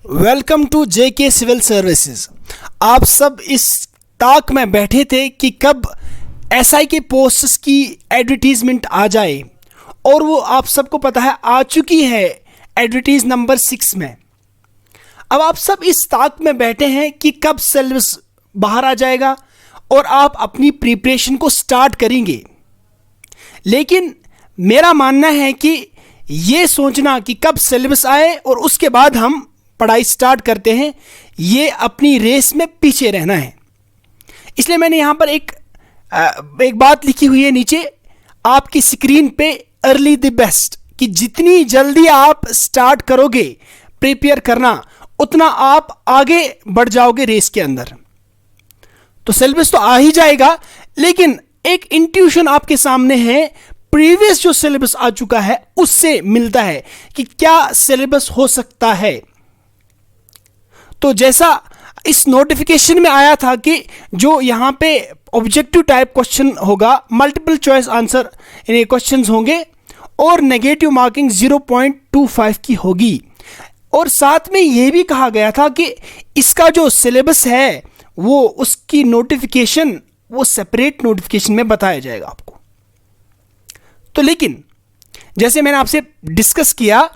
Welcome to JK civil services. आप सब इस ताक में बैठे थे कि कब एसआई के पोस्ट्स की एडवर्टीजमेंट आ जाए, और वो आप सबको पता है आ चुकी है एडवर्टीज नंबर 6 में। अब आप सब इस ताक में बैठे हैं कि कब सिलेबस बाहर आ जाएगा और आप अपनी प्रिपरेशन को स्टार्ट करेंगे। लेकिन मेरा मानना है कि ये सोचना कि कब सिलेबस आए और उसके बाद हम पढ़ाई स्टार्ट करते हैं, ये अपनी रेस में पीछे रहना है। इसलिए मैंने यहाँ पर एक बात लिखी हुई है नीचे आपकी स्क्रीन पे, अर्ली द बेस्ट, कि जितनी जल्दी आप स्टार्ट करोगे प्रिपेयर करना, उतना आप आगे बढ़ जाओगे रेस के अंदर। तो सिलेबस तो आ ही जाएगा, लेकिन एक इंट्यूशन आपके सामने है, प्रीवियस जो सिलेबस आ चुका है उससे मिलता है कि क्या सिलेबस हो सकता है। तो जैसा इस नोटिफिकेशन में आया था कि जो यहाँ पे ऑब्जेक्टिव टाइप क्वेश्चन होगा, मल्टीपल चॉइस आंसर क्वेश्चंस होंगे और नेगेटिव मार्किंग 0.25 की होगी। और साथ में ये भी कहा गया था कि इसका जो सिलेबस है वो उसकी नोटिफिकेशन वो सेपरेट नोटिफिकेशन में बताया जाएगा आपको। तो लेकिन जैसे मैंने आपसे डिस्कस किया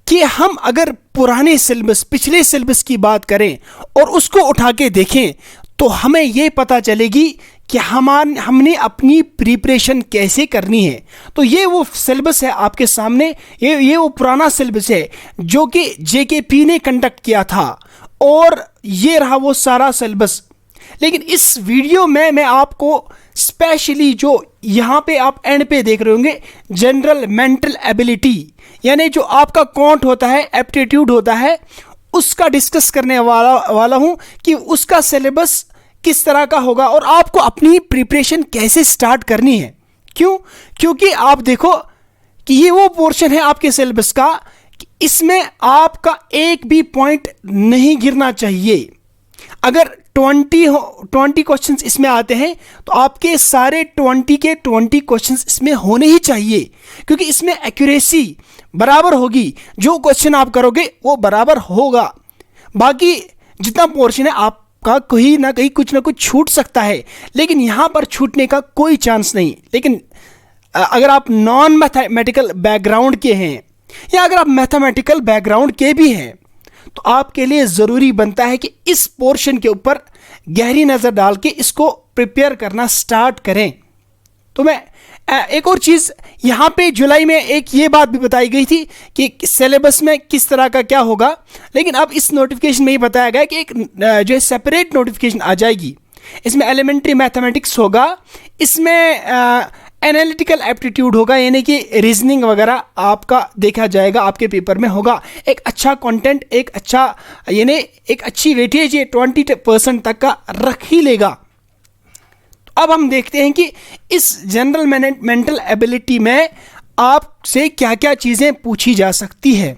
कि हम अगर पुराने सिलेबस, पिछले सिलेबस की बात करें और उसको उठा के देखें, तो हमें ये पता चलेगी कि हमने अपनी प्रिपरेशन कैसे करनी है। तो ये वो सिलेबस है आपके सामने, ये वो पुराना सिलेबस है जो कि जेकेपी ने कंडक्ट किया था, और ये रहा वो सारा सिलेबस। लेकिन इस वीडियो में मैं आपको स्पेशली जो यहाँ पे आप एंड पे देख रहे होंगे, जनरल मेंटल एबिलिटी, यानी जो आपका कॉन्ट होता है, एप्टीट्यूड होता है, उसका डिस्कस करने वाला हूँ कि उसका सिलेबस किस तरह का होगा और आपको अपनी प्रिपरेशन कैसे स्टार्ट करनी है। क्योंकि आप देखो कि ये वो पोर्शन है आपके सिलेबस का कि इसमें आपका एक भी पॉइंट नहीं गिरना चाहिए। अगर 20 क्वेश्चंस इसमें आते हैं तो आपके सारे 20 के 20 क्वेश्चंस इसमें होने ही चाहिए, क्योंकि इसमें एक्यूरेसी बराबर होगी। जो क्वेश्चन आप करोगे वो बराबर होगा। बाकी जितना पोर्शन है आपका कहीं ना कहीं कुछ ना कुछ छूट सकता है, लेकिन यहाँ पर छूटने का कोई चांस नहीं। लेकिन अगर आप नॉन मैथमेटिकल बैकग्राउंड के हैं या अगर आप मैथमेटिकल बैकग्राउंड के भी हैं, तो आपके लिए ज़रूरी बनता है कि इस पोर्शन के ऊपर गहरी नज़र डाल के इसको प्रिपेयर करना स्टार्ट करें। तो मैं एक और चीज़ यहाँ पे जुलाई में एक ये बात भी बताई गई थी कि सिलेबस में किस तरह का क्या होगा, लेकिन अब इस नोटिफिकेशन में ही बताया गया कि एक जो है सेपरेट नोटिफिकेशन आ जाएगी। इसमें एलिमेंट्री मैथमेटिक्स होगा, इसमें एनालिटिकल एप्टीट्यूड होगा, यानी कि रीजनिंग वगैरह आपका देखा जाएगा, आपके पेपर में होगा। एक अच्छा कंटेंट, एक अच्छा यानी एक अच्छी वेटेज ये 20% तक का रख ही लेगा। तो अब हम देखते हैं कि इस जनरल मेंटल एबिलिटी में आपसे क्या क्या चीज़ें पूछी जा सकती है।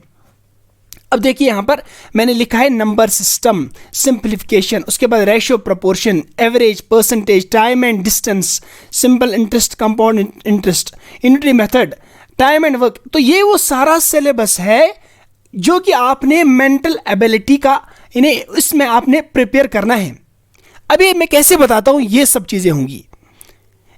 अब देखिए यहाँ पर मैंने लिखा है नंबर सिस्टम, सिंप्लीफिकेशन, उसके बाद ratio, proportion, average, percentage, time and distance, simple interest, compound interest, unitary method, time and work. तो ये वो सारा सिलेबस है जो कि आपने मेंटल एबिलिटी का इन्हें इसमें आपने प्रिपेयर करना है। अभी मैं कैसे बताता हूँ, ये सब चीज़ें होंगी।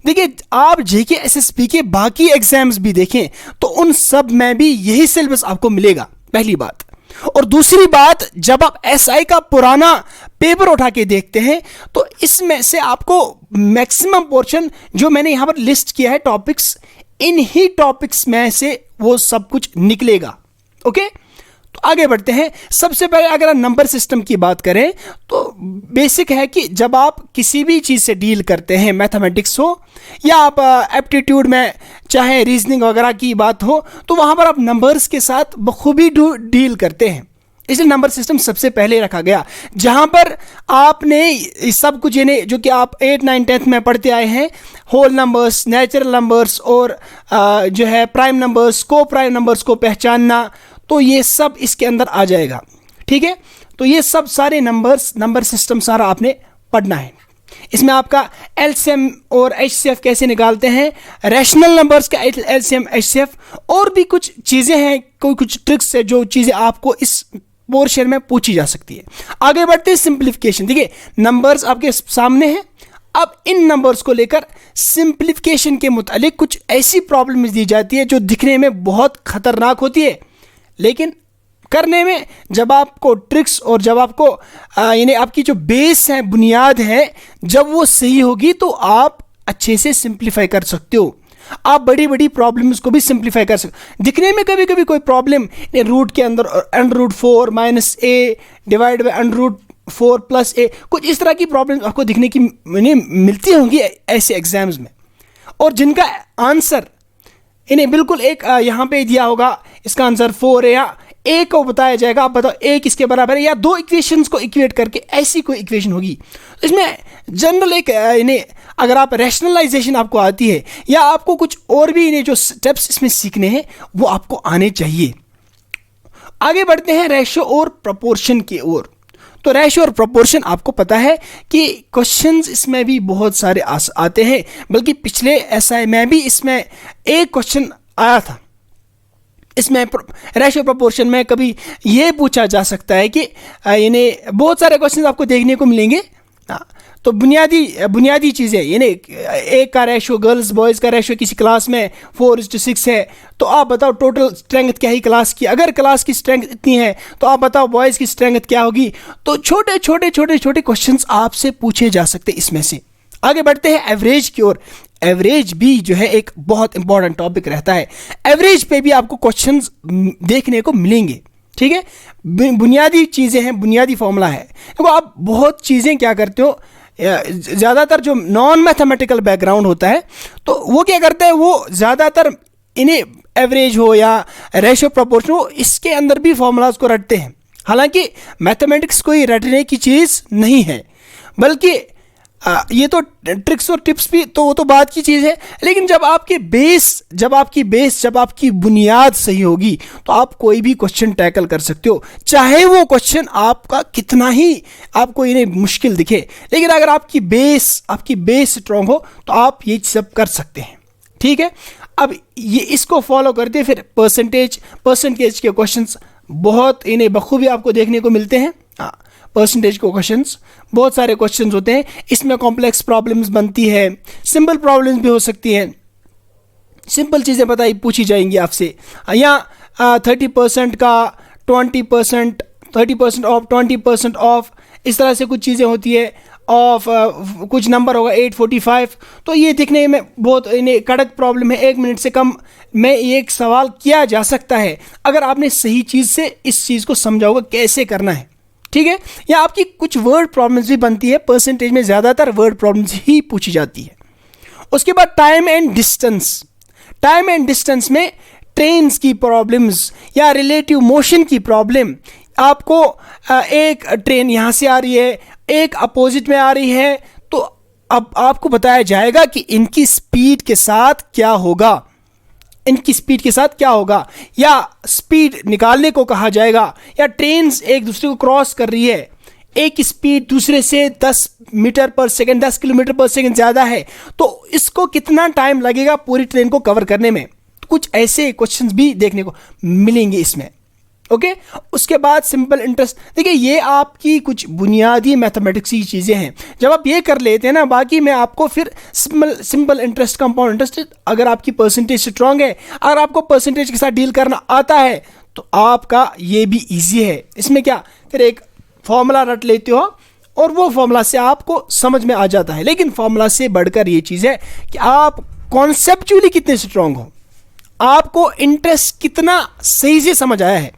देखिए आप जेके एसएसपी के बाकी एग्जाम्स भी देखें तो उन सब में भी यही सिलेबस आपको मिलेगा, पहली बात। और दूसरी बात, जब आप एसआई का पुराना पेपर उठा के देखते हैं तो इसमें से आपको मैक्सिमम पोर्शन जो मैंने यहां पर लिस्ट किया है टॉपिक्स, इन ही टॉपिक्स में से वो सब कुछ निकलेगा। ओके, तो आगे बढ़ते हैं। सबसे पहले अगर नंबर सिस्टम की बात करें तो बेसिक है कि जब आप किसी भी चीज़ से डील करते हैं, मैथमेटिक्स हो या आप एप्टीट्यूड में चाहे रीजनिंग वगैरह की बात हो, तो वहाँ पर आप नंबर्स के साथ बखूबी डील करते हैं। इसलिए नंबर सिस्टम सबसे पहले रखा गया, जहाँ पर आपने सब कुछ यानी जो कि आप 8, 9, 10th में पढ़ते आए हैं, होल नंबर्स, नेचुरल नंबर्स और जो है प्राइम नंबर्स, को प्राइम नंबर्स को पहचानना, तो ये सब इसके अंदर आ जाएगा। ठीक है, तो ये सब सारे नंबर सिस्टम सारा आपने पढ़ना है। इसमें आपका एलसीएम और एचसीएफ कैसे निकालते हैं, रैशनल नंबर्स का एलसीएम एचसीएफ, और भी कुछ चीज़ें हैं, कोई कुछ ट्रिक्स है जो चीज़ें आपको इस पोर्शन में पूछी जा सकती है। आगे बढ़ते हैं सिंप्लीफिकेशन। देखिए नंबर्स आपके सामने हैं, अब इन नंबर्स को लेकर सिंप्लीफिकेशन के मुतालिक कुछ ऐसी प्रॉब्लम्स दी जाती है जो दिखने में बहुत खतरनाक होती है, लेकिन करने में जब आपको ट्रिक्स और जब आपको यानी आपकी जो बेस है, बुनियाद है, जब वो सही होगी तो आप अच्छे से सिंप्लीफाई कर सकते हो। आप बड़ी बड़ी प्रॉब्लम्स को भी सिंप्लीफाई कर सकते। दिखने में कभी कभी कोई प्रॉब्लम रूट के अंदर √4 - a डिवाइड बाई √4 + a, कुछ इस तरह की प्रॉब्लम आपको दिखने की मिलती होंगी ऐसे एग्जाम्स में, और जिनका आंसर इन्हें बिल्कुल एक यहाँ पे दिया होगा, इसका आंसर 4 है, या ए को बताया जाएगा, आप बताओ ए किसके बराबर है, या दो इक्वेशंस को इक्वेट करके ऐसी कोई इक्वेशन होगी। इसमें जनरल एक इन्हें अगर आप रैशनलाइजेशन आपको आती है या आपको कुछ और भी इन्हें जो स्टेप्स इसमें सीखने हैं वो आपको आने चाहिए। आगे बढ़ते हैं रेशो और प्रोपोर्शन की ओर। तो रेशो और प्रोपोर्शन आपको पता है कि क्वेश्चंस इसमें भी बहुत सारे आते हैं, बल्कि पिछले एसआई में भी इसमें एक क्वेश्चन आया था। इसमें रेशो प्रोपोर्शन में कभी ये पूछा जा सकता है कि यानी बहुत सारे क्वेश्चन आपको देखने को मिलेंगे। तो बुनियादी चीज़ें यानी एक का रेशो, गर्ल्स बॉयज़ का रेशो किसी क्लास में 4:6 है, तो आप बताओ टोटल स्ट्रेंथ क्या है क्लास की। अगर क्लास की स्ट्रेंथ इतनी है तो आप बताओ बॉयज़ की स्ट्रेंथ क्या होगी। तो छोटे छोटे क्वेश्चंस आपसे पूछे जा सकते इसमें से। आगे बढ़ते हैं एवरेज की ओर। एवरेज भी जो है एक बहुत इंपॉर्टेंट टॉपिक रहता है। एवरेज पे भी आपको क्वेश्चंस देखने को मिलेंगे, ठीक है। बुनियादी चीज़ें हैं, बुनियादी फॉर्मूला है। देखो आप बहुत चीज़ें क्या करते हो, ज़्यादातर जो नॉन मैथमेटिकल बैकग्राउंड होता है तो वो क्या करते हैं, वो ज़्यादातर इन्हें एवरेज हो या रेशो प्रोपोर्शन हो, इसके अंदर भी फॉर्मूलाज को रटते हैं। हालांकि मैथमेटिक्स कोई रटने की चीज़ नहीं है, बल्कि ये तो ट्रिक्स और टिप्स भी तो वो तो बात की चीज़ है। लेकिन जब आपकी बुनियाद सही होगी तो आप कोई भी क्वेश्चन टैकल कर सकते हो, चाहे वो क्वेश्चन आपका कितना ही आपको इन्हें मुश्किल दिखे। लेकिन अगर आपकी बेस स्ट्रांग हो तो आप ये सब कर सकते हैं, ठीक है। अब ये इसको फॉलो करते फिर परसेंटेज के क्वेश्चंस बहुत इन्हें बखूबी आपको देखने को मिलते हैं। परसेंटेज के क्वेश्चंस बहुत सारे क्वेश्चंस होते हैं, इसमें कॉम्प्लेक्स प्रॉब्लम्स बनती है, सिंपल प्रॉब्लम्स भी हो सकती हैं। सिंपल चीज़ें पूछी जाएंगी आपसे, या 30% का 20%, 30% ऑफ, 20% ऑफ, इस तरह से कुछ चीज़ें होती है। ऑफ कुछ नंबर होगा 845, तो ये दिखने में बहुत इन्हें कड़क प्रॉब्लम है। 1 मिनट से कम में एक सवाल किया जा सकता है अगर आपने सही चीज़ से इस चीज़ को समझा होगा कैसे करना है, ठीक है। या आपकी कुछ वर्ड प्रॉब्लम्स भी बनती है, परसेंटेज में ज़्यादातर वर्ड प्रॉब्लम्स ही पूछी जाती है। उसके बाद टाइम एंड डिस्टेंस में ट्रेन्स की प्रॉब्लम्स या रिलेटिव मोशन की प्रॉब्लम। आपको एक ट्रेन यहाँ से आ रही है, एक अपोजिट में आ रही है, तो अब आपको बताया जाएगा कि इनकी स्पीड के साथ क्या होगा, या स्पीड निकालने को कहा जाएगा। या ट्रेन्स एक दूसरे को क्रॉस कर रही है, एक की स्पीड दूसरे से 10 मीटर पर सेकंड, 10 किलोमीटर पर सेकंड ज़्यादा है, तो इसको कितना टाइम लगेगा पूरी ट्रेन को कवर करने में। कुछ ऐसे क्वेश्चंस भी देखने को मिलेंगे इसमें, ओके। उसके बाद सिंपल इंटरेस्ट। देखिए ये आपकी कुछ बुनियादी मैथमेटिक्स की चीज़ें हैं, जब आप ये कर लेते हैं ना, बाकी मैं आपको फिर सिंपल इंटरेस्ट, कंपाउंड इंटरेस्ट, अगर आपकी परसेंटेज स्ट्रांग है, अगर आपको परसेंटेज के साथ डील करना आता है तो आपका ये भी ईजी है। इसमें क्या, फिर एक फॉर्मूला रट लेते हो और वो फॉर्मूला से आपको समझ में आ जाता है। लेकिन फॉर्मूला से बढ़कर ये चीज़ है कि आप कॉन्सेप्चुअली कितने स्ट्रांग हो, आपको इंटरेस्ट कितना सही से समझ आया है।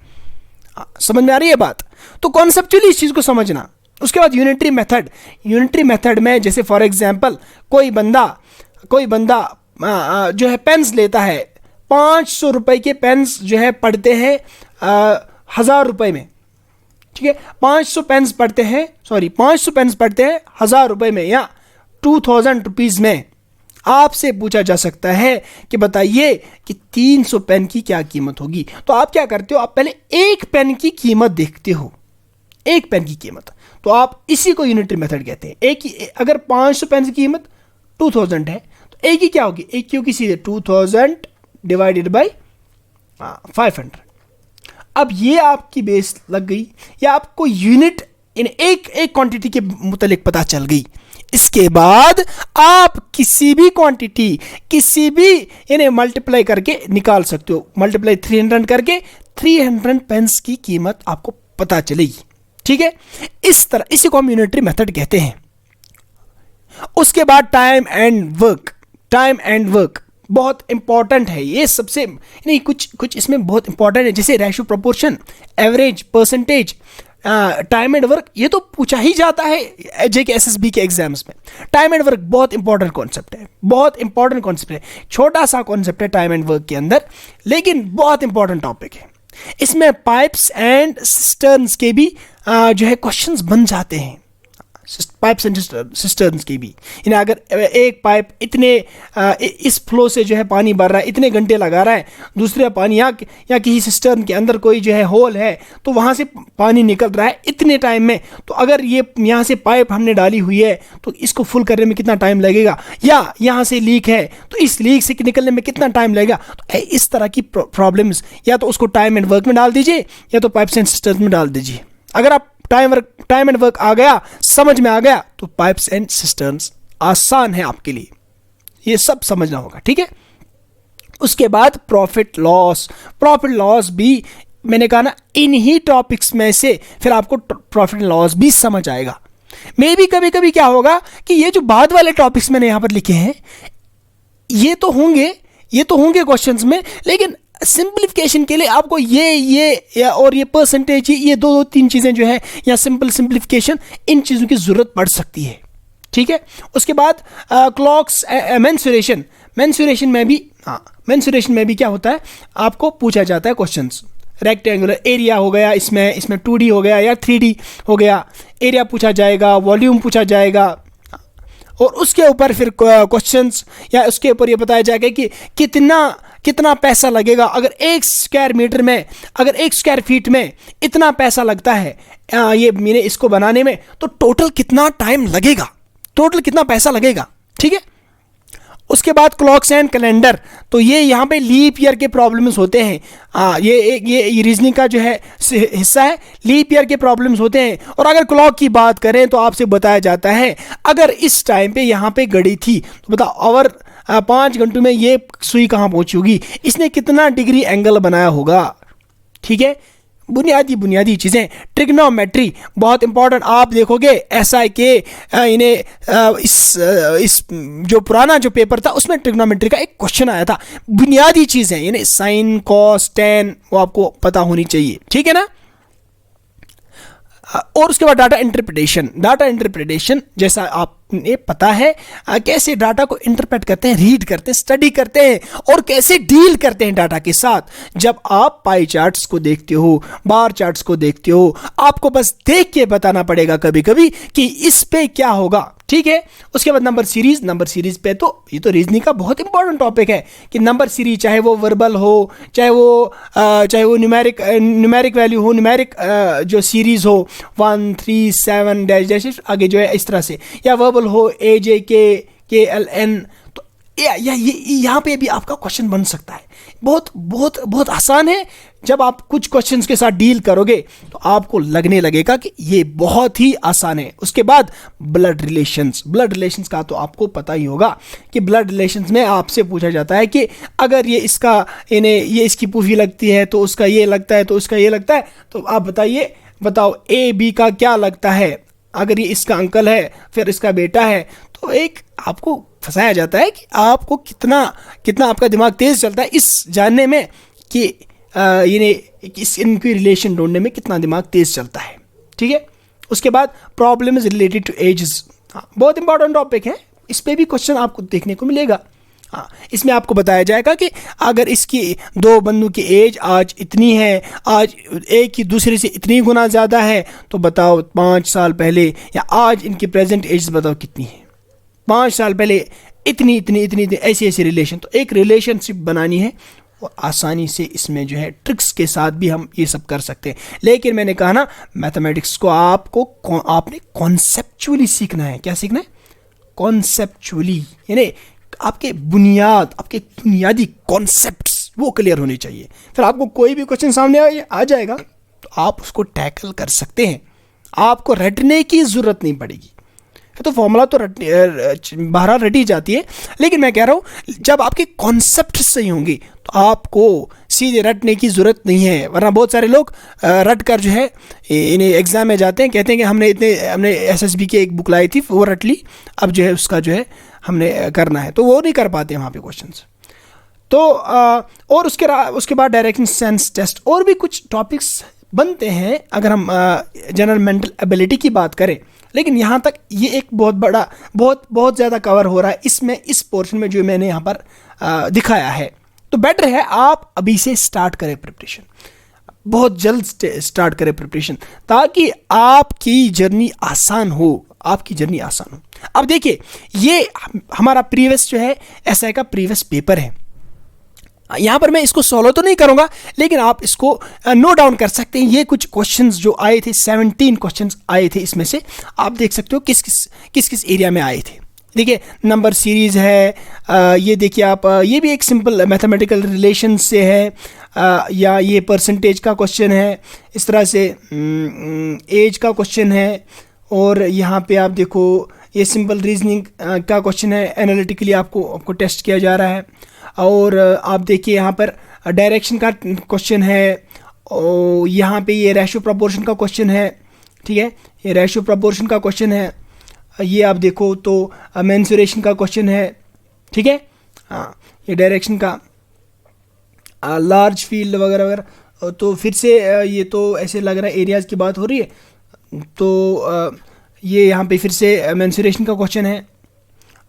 समझ में आ रही है बात? तो कॉन्सेप्चुअली इस चीज़ को समझना। उसके बाद यूनिटरी मेथड में जैसे फॉर एग्जांपल कोई बंदा जो है पेन्स लेता है, 500 रुपए के पेन्स जो है पढ़ते हैं 1000 रुपए में, ठीक है। 500 पेन्स पढ़ते हैं 1000 रुपए में या 2000 रुपीज़ में। आपसे पूछा जा सकता है कि बताइए कि 300 पेन की क्या कीमत होगी। तो आप क्या करते हो, आप पहले एक पेन की कीमत देखते हो, एक पेन की कीमत, तो आप इसी को यूनिटरी मेथड कहते हैं। एक ही, अगर 500 पेन की कीमत 2000 है तो एक की क्या होगी, एक की होगी सीधे 2000 डिवाइडेड बाई 500। अब ये आपकी बेस लग गई, या आपको यूनिट इन एक एक क्वांटिटी के मुतालिक पता चल गई। इसके बाद आप किसी भी क्वांटिटी किसी भी इन्हें मल्टीप्लाई करके निकाल सकते हो। मल्टीप्लाई 300 करके 300 पेंस की कीमत आपको पता चलेगी। ठीक है, इस तरह इसी को हम यूनिटरी मेथड कहते हैं। उसके बाद time and work. Time and work बहुत इंपॉर्टेंट है, ये सबसे नहीं कुछ इसमें बहुत इंपॉर्टेंट है, जैसे ratio, proportion, average, percentage, time and work, ये तो पूछा ही जाता है जेके एसएसबी के एग्जाम्स में। टाइम एंड वर्क बहुत इंपॉर्टेंट कॉन्सेप्ट है, बहुत इंपॉर्टेंट कॉन्सेप्ट है। छोटा सा कॉन्सेप्ट है टाइम एंड वर्क के अंदर, लेकिन बहुत इंपॉर्टेंट टॉपिक है। इसमें पाइप्स एंड सिस्टर्न्स के भी जो है क्वेश्चंस बन जाते हैं। पाइप्स एंड सिस्टर्न्स की भी, यानी अगर एक पाइप इतने इस फ्लो से जो है पानी भर रहा है, इतने घंटे लगा रहा है, दूसरा पानी या किसी सिस्टर्न के अंदर कोई जो है होल है तो वहाँ से पानी निकल रहा है इतने टाइम में, तो अगर ये यहाँ से पाइप हमने डाली हुई है तो इसको फुल करने में कितना टाइम लगेगा, या यहाँ से लीक है तो इस लीक से निकलने में कितना टाइम लगेगा। तो इस तरह की प्रॉब्लम्स या तो उसको टाइम एंड वर्क में डाल दीजिए या तो पाइप्स एंड सिस्टर्न्स में डाल दीजिए। अगर आप टाइम एंड वर्क आ गया, समझ में आ गया, तो पाइप्स एंड सिस्टर्न्स आसान है आपके लिए, ये सब समझना होगा। ठीक है, उसके बाद प्रॉफिट लॉस। प्रॉफिट लॉस भी मैंने कहा ना, इन्हीं टॉपिक्स में से फिर आपको प्रॉफिट लॉस भी समझ आएगा। मे भी कभी कभी क्या होगा कि ये जो बाद वाले टॉपिक्स मैंने यहां पर लिखे हैं ये तो होंगे क्वेश्चंस में, लेकिन सिंप्लीफिकेशन के लिए आपको ये और ये परसेंटेज, ये दो तीन चीज़ें जो है, या सिंप्लीफिकेशन, इन चीज़ों की ज़रूरत पड़ सकती है। ठीक है, उसके बाद क्लॉक्स, मेंसुरेशन में भी क्या होता है, आपको पूछा जाता है क्वेश्चंस। रेक्टेंगुलर एरिया हो गया, इसमें 2D हो गया या 3D हो गया, एरिया पूछा जाएगा, वॉल्यूम पूछा जाएगा, और उसके ऊपर फिर क्वेश्चंस या उसके ऊपर ये बताया जाएगा कि कितना पैसा लगेगा। अगर 1 स्क्वायर मीटर में, अगर 1 स्क्वायर फीट में इतना पैसा लगता है ये मैंने इसको बनाने में, तो टोटल कितना टाइम लगेगा, टोटल कितना पैसा लगेगा। ठीक है, उसके बाद क्लॉक्स एंड कैलेंडर, तो ये यहाँ पे लीप ईयर के प्रॉब्लम्स होते हैं। ये रीजनिंग का जो है हिस्सा है, लीप ईयर के प्रॉब्लम्स होते हैं। और अगर क्लॉक की बात करें तो आपसे बताया जाता है अगर इस टाइम पे यहाँ पे घड़ी थी तो बताओ और 5 घंटों में ये सुई कहाँ पहुँची होगी, इसने कितना डिग्री एंगल बनाया होगा। ठीक है, बुनियादी चीज़ें। ट्रिग्नोमेट्री बहुत इंपॉर्टेंट, आप देखोगे एसआई के इन्हें इस जो पुराना जो पेपर था उसमें ट्रिग्नोमेट्री का एक क्वेश्चन आया था। बुनियादी चीज़ें यानी साइन, कॉस, टेन, वो आपको पता होनी चाहिए। ठीक है ना। और उसके बाद डाटा इंटरप्रिटेशन जैसा आपने पता है कैसे डाटा को इंटरप्रेट करते हैं, रीड करते हैं, स्टडी करते हैं और कैसे डील करते हैं डाटा के साथ। जब आप पाई चार्ट्स को देखते हो, बार चार्ट्स को देखते हो, आपको बस देख के बताना पड़ेगा कभी कभी कि इस पे क्या होगा। ठीक है, उसके बाद नंबर सीरीज पे तो ये तो रीजनिंग का बहुत इंपॉर्टेंट टॉपिक है कि नंबर सीरीज चाहे वो वर्बल हो, चाहे वो न्यूमेरिक वैल्यू हो, न्यूमेरिक जो सीरीज हो 1 3 7 डैश आगे जो है इस तरह से, या वर्बल हो AJK तो यहाँ पे भी आपका क्वेश्चन बन सकता है। बहुत आसान है। जब आप कुछ क्वेश्चंस के साथ डील करोगे तो आपको लगने लगेगा कि ये बहुत ही आसान है। उसके बाद ब्लड रिलेशंस का तो आपको पता ही होगा कि ब्लड रिलेशंस में आपसे पूछा जाता है कि अगर ये इसकी फूफी लगती है तो उसका ये लगता है, तो उसका ये लगता है, तो आप बताओ AB का क्या लगता है। अगर ये इसका अंकल है फिर इसका बेटा है, तो एक आपको फंसाया जाता है कि आपको कितना आपका दिमाग तेज चलता है इस जानने में कि इनकी रिलेशन ढूंढने में कितना दिमाग तेज चलता है। ठीक है, उसके बाद प्रॉब्लम्स रिलेटेड टू एजेस, बहुत इंपॉर्टेंट टॉपिक है, इस पे भी क्वेश्चन आपको देखने को मिलेगा। इसमें आपको बताया जाएगा कि अगर इसकी 2 बंदों की एज आज इतनी है, आज एक ही दूसरे से इतनी गुना ज़्यादा है, तो बताओ 5 साल पहले या आज इनकी प्रेजेंट एज बताओ कितनी है। 5 साल पहले इतनी ऐसी रिलेशन, तो एक रिलेशनशिप बनानी है और आसानी से इसमें जो है ट्रिक्स के साथ भी हम ये सब कर सकते हैं। लेकिन मैंने कहा ना, मैथमेटिक्स को आपने कॉन्सेप्चुअली सीखना है। क्या सीखना है? कॉन्सेप्चुअली, यानी आपके बुनियादी कॉन्सेप्ट्स वो क्लियर होनी चाहिए। फिर आपको कोई भी क्वेश्चन सामने आ जाएगा तो आप उसको टैकल कर सकते हैं, आपको रटने की ज़रूरत नहीं पड़ेगी। फिर तो फॉर्मूला तो बहरहाल रटी जाती है, लेकिन मैं कह रहा हूँ जब आपके कॉन्सेप्ट सही होंगे तो आपको सीधे रटने की ज़रूरत नहीं है। वरना बहुत सारे लोग रट कर जो है इन्हें एग्ज़ाम में जाते हैं, कहते हैं कि हमने SSB की एक बुक लाई थी, वो रट ली, अब जो है उसका जो है हमने करना है, तो वो नहीं कर पाते वहाँ पे क्वेश्चंस। तो और उसके बाद डायरेक्शन सेंस टेस्ट और भी कुछ टॉपिक्स बनते हैं अगर हम जनरल मेंटल एबिलिटी की बात करें, लेकिन यहाँ तक ये एक बहुत बड़ा बहुत ज़्यादा कवर हो रहा है इसमें, इस पोर्शन में जो मैंने यहाँ पर दिखाया है। तो बेटर है आप अभी से स्टार्ट करें प्रिपरेशन, बहुत जल्द स्टार्ट करें प्रिपरेशन, ताकि आपकी जर्नी आसान हो, आपकी जर्नी आसान हो। अब देखिए ये हमारा प्रीवियस जो है SI का प्रीवियस पेपर है, यहाँ पर मैं इसको सॉल्व तो नहीं करूँगा, लेकिन आप इसको नोट डाउन कर सकते हैं। ये कुछ क्वेश्चंस जो आए थे, 17 क्वेश्चंस आए थे, इसमें से आप देख सकते हो किस किस एरिया में आए थे। देखिए नंबर सीरीज़ है, ये देखिए आप, ये भी एक सिंपल मैथमेटिकल रिलेशन से है, या ये परसेंटेज का क्वेश्चन है, इस तरह से एज का क्वेश्चन है, और यहाँ पे आप देखो ये सिंपल रीजनिंग का क्वेश्चन है, एनालिटिकली आपको टेस्ट किया जा रहा है। और आप देखिए यहाँ पर डायरेक्शन का क्वेश्चन है, और यहाँ पे ये रेशियो प्रोपोर्शन का क्वेश्चन है, ठीक है, ये रेशियो प्रोपोर्शन का क्वेश्चन है। ये आप देखो तो मेंसुरेशन का क्वेश्चन है, ठीक है, हाँ, ये डायरेक्शन का, लार्ज फील्ड वगैरह वगैरह। तो फिर से ये तो ऐसे लग रहा है एरियाज़ की बात हो रही है, तो ये यहाँ पे फिर से मेंसुरेशन का क्वेश्चन है।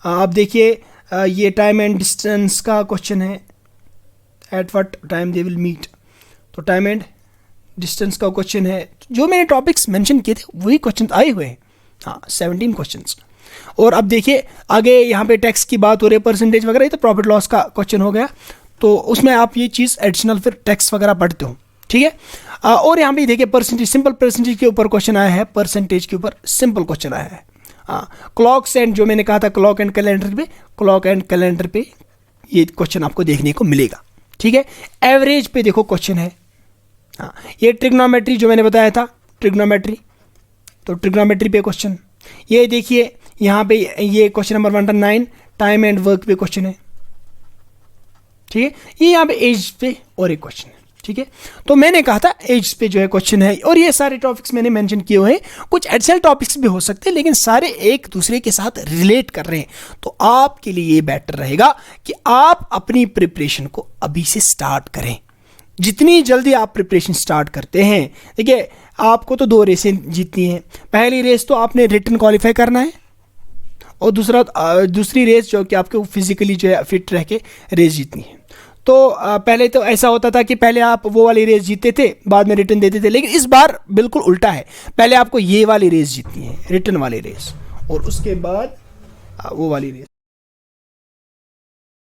आप देखिए ये टाइम एंड डिस्टेंस का क्वेश्चन है, at what time they will meet, तो टाइम एंड डिस्टेंस का क्वेश्चन है। जो मैंने टॉपिक्स मेंशन किए थे वही क्वेश्चन आए हुए हैं, हाँ 17 क्वेश्चंस। और अब देखिए आगे यहाँ पे टैक्स की बात हो रही है, परसेंटेज वगैरह, तो प्रॉफिट लॉस का क्वेश्चन हो गया, तो उसमें आप ये चीज़ एडिशनल फिर टैक्स वगैरह पढ़ते हो, ठीक है। और यहाँ पे देखिए परसेंटेज, सिंपल परसेंटेज के ऊपर क्वेश्चन आया है, परसेंटेज के ऊपर सिंपल क्वेश्चन आया है। हाँ, क्लॉक्स एंड, जो मैंने कहा था क्लॉक एंड कैलेंडर पे ये क्वेश्चन आपको देखने को मिलेगा, ठीक है। एवरेज पे देखो क्वेश्चन है, हाँ, ये ट्रिग्नोमेट्री जो मैंने बताया था, ट्रिग्नोमेट्री, तो ट्रिग्नोमेट्री पे क्वेश्चन। ये देखिए यहाँ पे ये question number 109 time and work पे क्वेश्चन है, ठीक है। ये यहाँ पे एज पे और एक क्वेश्चन है, ठीक है। तो मैंने कहा था एज पे जो है क्वेश्चन है, और ये सारे टॉपिक्स मैंने मेंशन किए हुए हैं। कुछ एडिशनल टॉपिक्स भी हो सकते हैं, लेकिन सारे एक दूसरे के साथ रिलेट कर रहे हैं, तो आपके लिए ये बेटर रहेगा कि आप अपनी प्रिपरेशन को अभी से स्टार्ट करें। जितनी जल्दी आप प्रिपरेशन स्टार्ट करते हैं, देखिए आपको तो 2 रेसें जीतनी हैं। पहली रेस तो आपने रिटन क्वालिफाई करना है, और दूसरी रेस जो कि आपको फिजिकली जो है फिट रह के रेस जीतनी है। तो पहले तो ऐसा होता था कि पहले आप वो वाली रेस जीतते थे, बाद में रिटर्न देते थे, लेकिन इस बार बिल्कुल उल्टा है। पहले आपको ये वाली रेस जीतनी है, रिटर्न वाली रेस, और उसके बाद वो वाली रेस।